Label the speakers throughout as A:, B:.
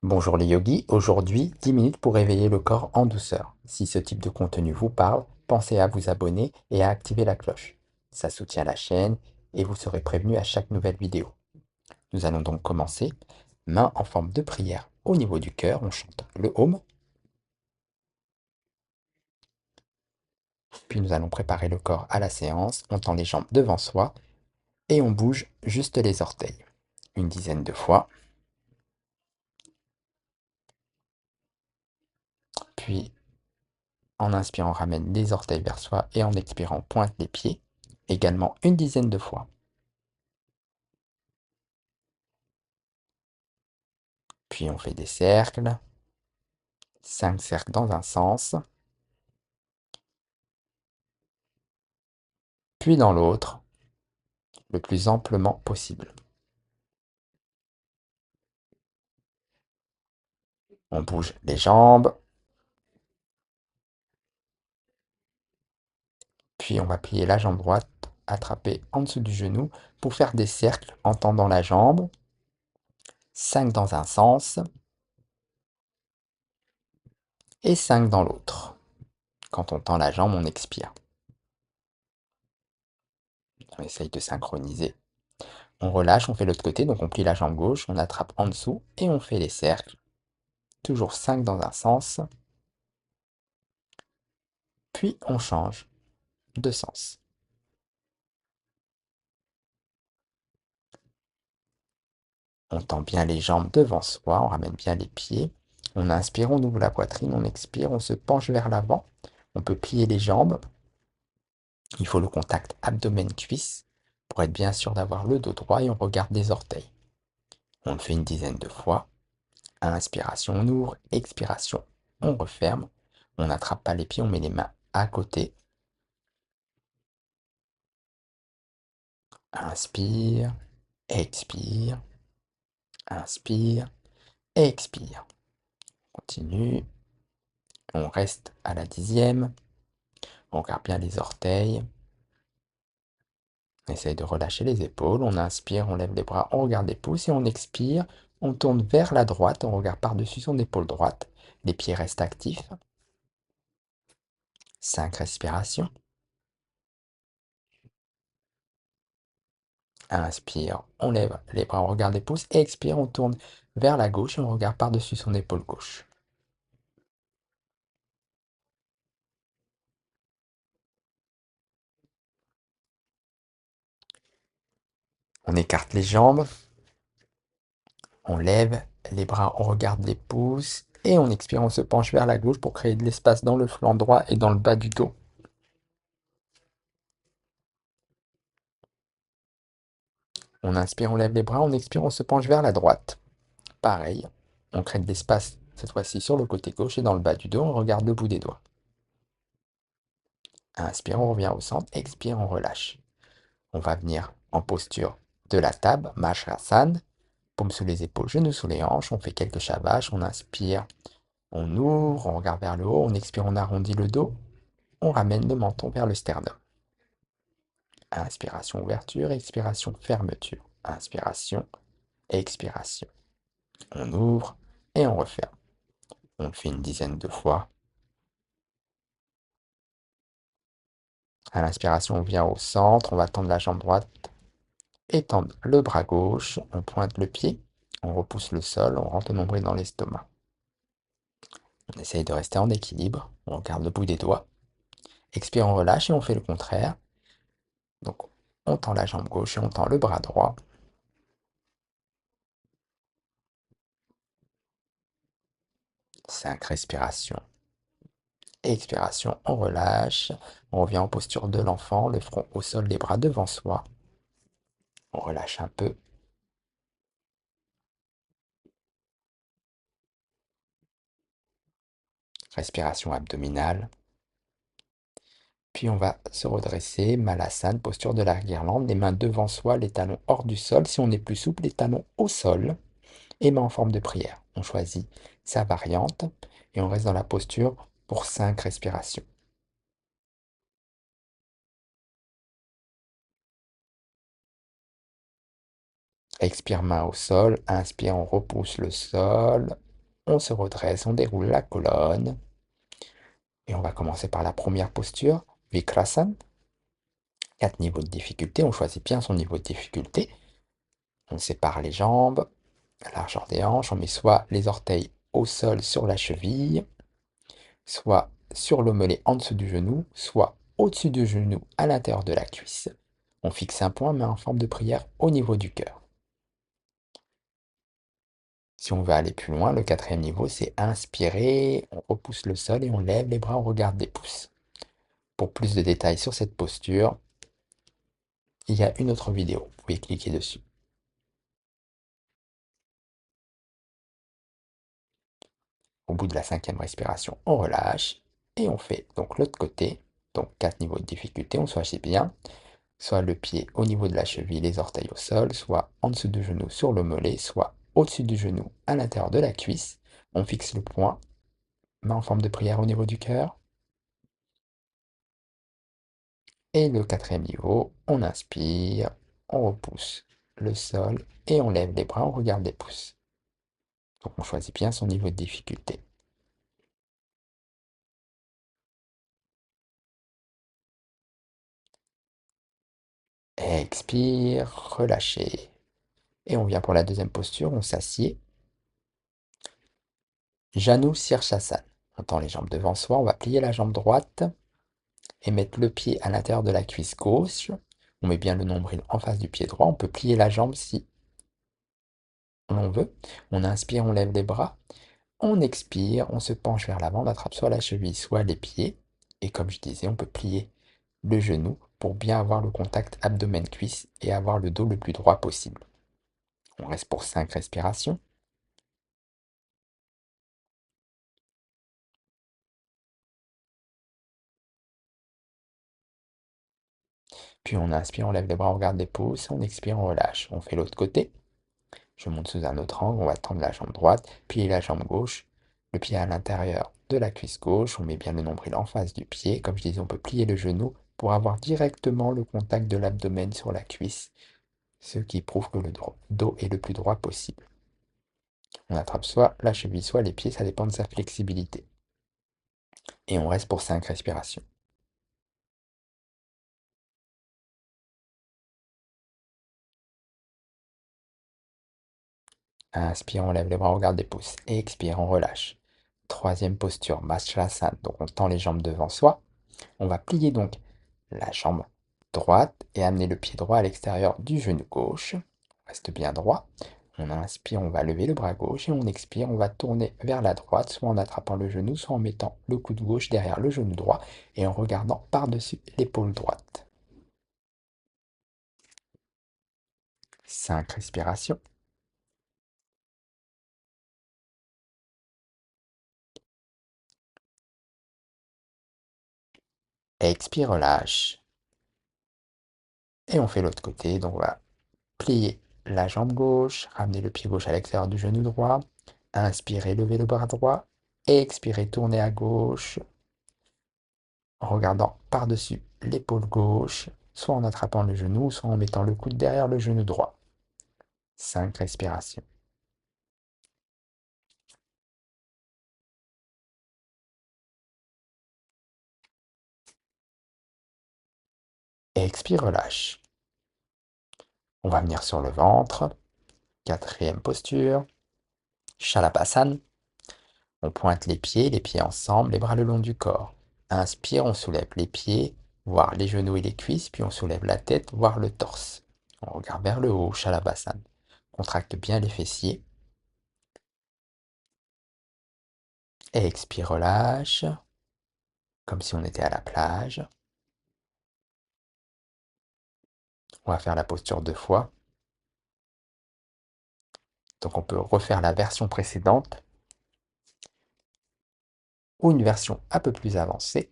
A: Bonjour les yogis, aujourd'hui 10 minutes pour réveiller le corps en douceur. Si ce type de contenu vous parle, pensez à vous abonner et à activer la cloche. Ça soutient la chaîne et vous serez prévenu à chaque nouvelle vidéo. Nous allons donc commencer. Main en forme de prière au niveau du cœur, on chante le Home, puis nous allons préparer le corps à la séance. On tend les jambes devant soi et on bouge juste les orteils. Une dizaine de fois, puis en inspirant, on ramène les orteils vers soi et en expirant, on pointe les pieds, également une dizaine de fois. Puis on fait des cercles, 5 cercles dans un sens, puis dans l'autre, le plus amplement possible. On bouge les jambes, puis on va plier la jambe droite, attraper en dessous du genou pour faire des cercles en tendant la jambe, 5 dans un sens et 5 dans l'autre. Quand on tend la jambe, on expire. On essaye de synchroniser. On relâche, on fait l'autre côté, donc on plie la jambe gauche, on attrape en dessous et on fait les cercles. Toujours 5 dans un sens, puis on change de sens. On tend bien les jambes devant soi, on ramène bien les pieds. On inspire, on ouvre la poitrine, on expire, on se penche vers l'avant. On peut plier les jambes. Il faut le contact abdomen-cuisse pour être bien sûr d'avoir le dos droit et on regarde les orteils. On le fait une dizaine de fois. Inspiration, on ouvre. Expiration, on referme. On n'attrape pas les pieds, on met les mains à côté. Inspire, expire, inspire, expire. Continue. On reste à la dixième. On regarde bien les orteils. On essaye de relâcher les épaules. On inspire, on lève les bras, on regarde les pouces et on expire. On tourne vers la droite, on regarde par-dessus son épaule droite. Les pieds restent actifs. 5 respirations. Inspire, on lève les bras, on regarde les pouces. Expire, on tourne vers la gauche et on regarde par-dessus son épaule gauche. On écarte les jambes. On lève les bras, on regarde les pouces. Et on expire, on se penche vers la gauche pour créer de l'espace dans le flanc droit et dans le bas du dos. On inspire, on lève les bras, on expire, on se penche vers la droite. Pareil, on crée de l'espace cette fois-ci sur le côté gauche et dans le bas du dos, on regarde le bout des doigts. Inspire, on revient au centre, expire, on relâche. On va venir en posture de la table, Majrasana, paume sous les épaules, genoux sous les hanches, on fait quelques shavash, on inspire, on ouvre, on regarde vers le haut, on expire, on arrondit le dos, on ramène le menton vers le sternum. Inspiration, ouverture, expiration, fermeture. Inspiration, expiration. On ouvre et on referme. On le fait une dizaine de fois. À l'inspiration, on vient au centre, on va tendre la jambe droite, étendre le bras gauche, on pointe le pied, on repousse le sol, on rentre le nombril dans l'estomac. On essaye de rester en équilibre, on regarde le bout des doigts. Expire, on relâche et on fait le contraire. Donc, on tend la jambe gauche et on tend le bras droit. 5 respirations. Expiration, on relâche. On revient en posture de l'enfant, le front au sol, les bras devant soi. On relâche un peu. Respiration abdominale. Puis on va se redresser, Malasane, posture de la guirlande, les mains devant soi, les talons hors du sol. Si on est plus souple, les talons au sol et mains en forme de prière. On choisit sa variante et on reste dans la posture pour 5 respirations. Expire, main au sol. Inspire, on repousse le sol. On se redresse, on déroule la colonne. Et on va commencer par la première posture, Vikrasana. 4 niveaux de difficulté, on choisit bien son niveau de difficulté. On sépare les jambes, la largeur des hanches, on met soit les orteils au sol sur la cheville, soit sur l'omolet en dessous du genou, soit au-dessus du genou à l'intérieur de la cuisse. On fixe un point, mais en forme de prière au niveau du cœur. Si on veut aller plus loin, le quatrième niveau, c'est inspirer, on repousse le sol et on lève les bras, on regarde les pouces. Pour plus de détails sur cette posture, il y a une autre vidéo, vous pouvez cliquer dessus. Au bout de la cinquième respiration, on relâche et on fait donc l'autre côté. Donc 4 niveaux de difficulté, on choisit bien. Soit le pied au niveau de la cheville, les orteils au sol, soit en dessous du genou sur le mollet, soit au-dessus du genou à l'intérieur de la cuisse. On fixe le point, main en forme de prière au niveau du cœur. Et le quatrième niveau, on inspire, on repousse le sol et on lève les bras, on regarde les pouces. Donc on choisit bien son niveau de difficulté. Expire, relâchez. Et on vient pour la deuxième posture, on s'assied. Janu Sirsasana. On tend les jambes devant soi, on va plier la jambe droite et mettre le pied à l'intérieur de la cuisse gauche. On met bien le nombril en face du pied droit. On peut plier la jambe si on veut. On inspire, on lève les bras. On expire, on se penche vers l'avant, on attrape soit la cheville, soit les pieds. Et comme je disais, on peut plier le genou pour bien avoir le contact abdomen-cuisse et avoir le dos le plus droit possible. On reste pour 5 respirations. Puis on inspire, on lève les bras, on regarde les pouces. On expire, on relâche. On fait l'autre côté. Je monte sous un autre angle, on va tendre la jambe droite, plier la jambe gauche, le pied à l'intérieur de la cuisse gauche, on met bien le nombril en face du pied. Comme je disais, on peut plier le genou pour avoir directement le contact de l'abdomen sur la cuisse, ce qui prouve que le dos est le plus droit possible. On attrape soit la cheville, soit les pieds, ça dépend de sa flexibilité. Et on reste pour 5 respirations. Inspire, on lève les bras, on regarde les pouces. Expire, on relâche. Troisième posture, Mastrasana. Donc on tend les jambes devant soi. On va plier donc la jambe droite et amener le pied droit à l'extérieur du genou gauche. On reste bien droit. On inspire, on va lever le bras gauche et on expire, on va tourner vers la droite, soit en attrapant le genou, soit en mettant le coude gauche derrière le genou droit et en regardant par-dessus l'épaule droite. 5 respirations. Expire, relâche. Et on fait l'autre côté. Donc on va plier la jambe gauche, ramener le pied gauche à l'extérieur du genou droit. Inspirez, levez le bras droit. Expirez, tournez à gauche en regardant par-dessus l'épaule gauche, soit en attrapant le genou, soit en mettant le coude derrière le genou droit. 5 respirations. Expire, relâche. On va venir sur le ventre. Quatrième posture. Shalabhasana. On pointe les pieds ensemble, les bras le long du corps. Inspire, on soulève les pieds, voire les genoux et les cuisses, puis on soulève la tête, voire le torse. On regarde vers le haut, Shalabhasana. Contracte bien les fessiers. Expire, relâche, comme si on était à la plage. On va faire la posture 2 fois. Donc on peut refaire la version précédente ou une version un peu plus avancée.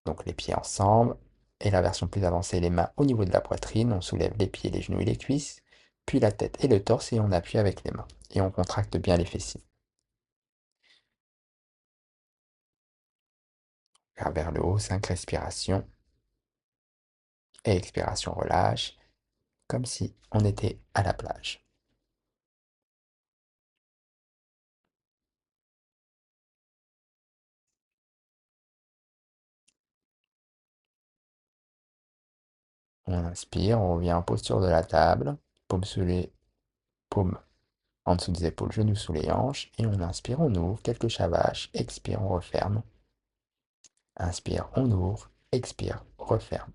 A: Donc les pieds ensemble. Et la version plus avancée, les mains au niveau de la poitrine. On soulève les pieds, les genoux et les cuisses. Puis la tête et le torse et on appuie avec les mains. Et on contracte bien les fessiers. Vers le haut, 5 respirations. Et expiration, relâche. Comme si on était à la plage. On inspire, on revient en posture de la table, paume sous les paumes en dessous des épaules, genoux sous les hanches, et on inspire, on ouvre, quelques chavaches, expire, on referme, inspire, on ouvre, expire, referme.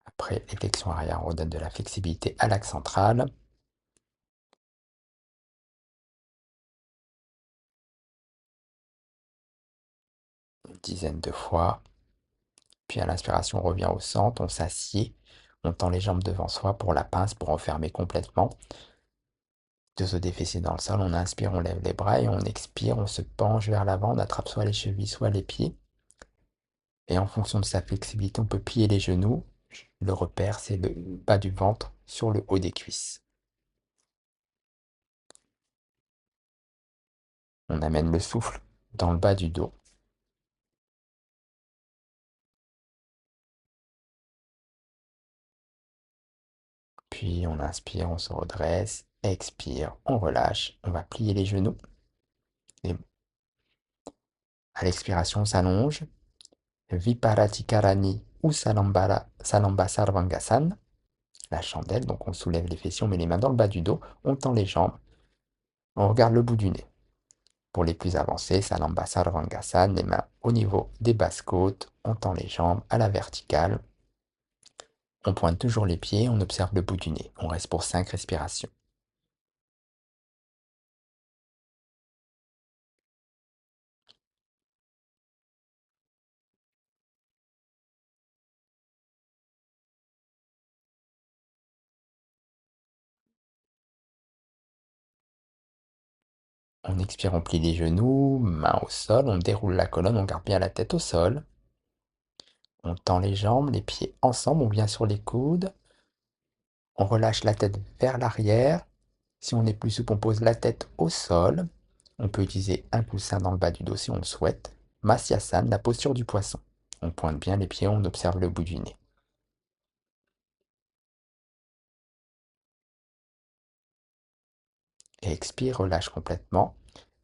A: Après les flexions arrière, on redonne de la flexibilité à l'axe central. Une dizaine de fois. Puis à l'inspiration, on revient au centre, on s'assied, on tend les jambes devant soi pour la pince, pour enfermer complètement. Deux os défessés dans le sol, on inspire, on lève les bras et on expire, on se penche vers l'avant, on attrape soit les chevilles, soit les pieds. Et en fonction de sa flexibilité, on peut plier les genoux. Le repère, c'est le bas du ventre sur le haut des cuisses. On amène le souffle dans le bas du dos. Puis on inspire, on se redresse, expire, on relâche, on va plier les genoux. Et à l'expiration, on s'allonge. Viparatikarani ou Salamba Sarvangasana, la chandelle. Donc on soulève les fessiers, on met les mains dans le bas du dos, on tend les jambes, on regarde le bout du nez. Pour les plus avancés, Salamba Sarvangasana, les mains au niveau des basses côtes, on tend les jambes à la verticale. On pointe toujours les pieds, on observe le bout du nez. On reste pour 5 respirations. On expire, on plie les genoux, mains au sol, on déroule la colonne, on garde bien la tête au sol. On tend les jambes, les pieds ensemble, on vient sur les coudes. On relâche la tête vers l'arrière. Si on est plus souple, on pose la tête au sol. On peut utiliser un coussin dans le bas du dos si on le souhaite. Masyasana, la posture du poisson. On pointe bien les pieds, on observe le bout du nez. Et expire, relâche complètement.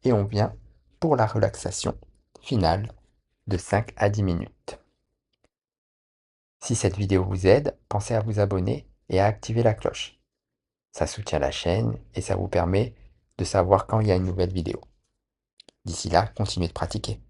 A: Et on vient pour la relaxation finale de 5 à 10 minutes. Si cette vidéo vous aide, pensez à vous abonner et à activer la cloche. Ça soutient la chaîne et ça vous permet de savoir quand il y a une nouvelle vidéo. D'ici là, continuez de pratiquer.